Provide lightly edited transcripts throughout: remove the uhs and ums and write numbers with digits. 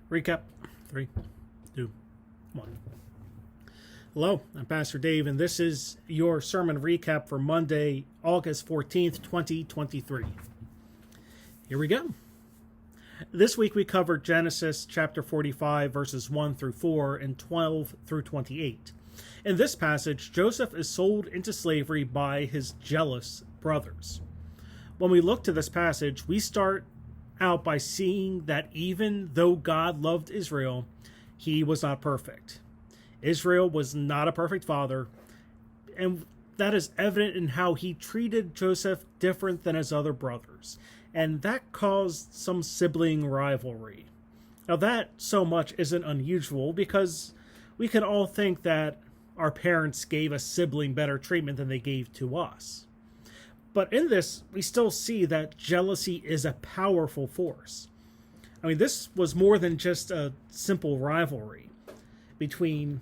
Recap. 3, 2, 1. Hello, I'm Pastor Dave, and this is your sermon recap for Monday, August 14th, 2023. Here we go. This week we covered Genesis chapter 45, verses 1 through 4 and 12 through 28. In this passage, Joseph is sold into slavery by his jealous brothers. When we look to this passage, we start out by seeing that even though God loved Israel, he was not perfect. Israel was not a perfect father, and that is evident in how he treated Joseph different than his other brothers, and that caused some sibling rivalry. Now that so much isn't unusual because we can all think that our parents gave a sibling better treatment than they gave to us. But in this, we still see that jealousy is a powerful force. I mean, this was more than just a simple rivalry between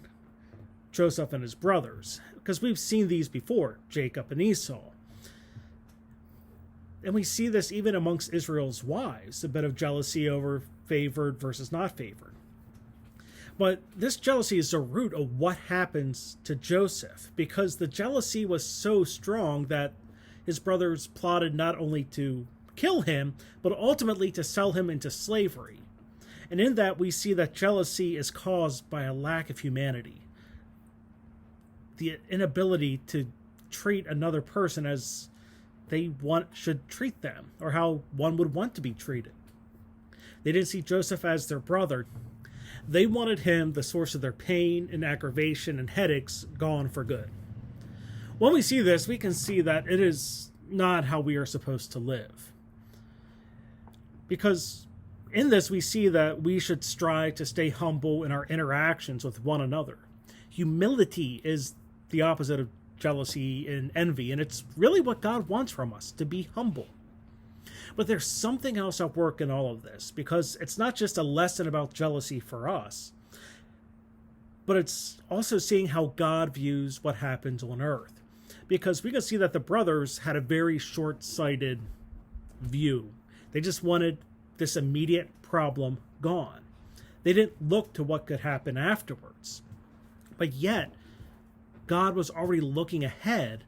Joseph and his brothers, because we've seen these before, Jacob and Esau. And we see this even amongst Israel's wives, a bit of jealousy over favored versus not favored. But this jealousy is the root of what happens to Joseph, because the jealousy was so strong that his brothers plotted not only to kill him, but ultimately to sell him into slavery. And in that, we see that jealousy is caused by a lack of humanity. The inability to treat another person as they should treat them, or how one would want to be treated. They didn't see Joseph as their brother. They wanted him, the source of their pain and aggravation and headaches, gone for good. When we see this, we can see that it is not how we are supposed to live. Because in this, we see that we should strive to stay humble in our interactions with one another. Humility is the opposite of jealousy and envy, and it's really what God wants from us, to be humble. But there's something else at work in all of this, because it's not just a lesson about jealousy for us, but it's also seeing how God views what happens on earth. Because we can see that the brothers had a very short-sighted view. They just wanted this immediate problem gone. They didn't look to what could happen afterwards. But yet, God was already looking ahead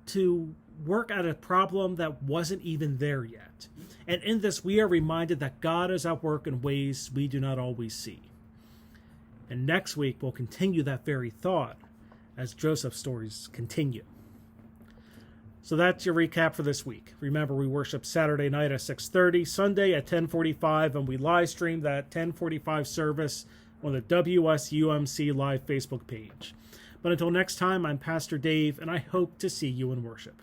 to work at a problem that wasn't even there yet. And in this, we are reminded that God is at work in ways we do not always see. And next week, we'll continue that very thought as Joseph's stories continue. So that's your recap for this week. Remember, we worship Saturday night at 6:30, Sunday at 10:45, and we live stream that 10:45 service on the WSUMC Live Facebook page. But until next time, I'm Pastor Dave, and I hope to see you in worship.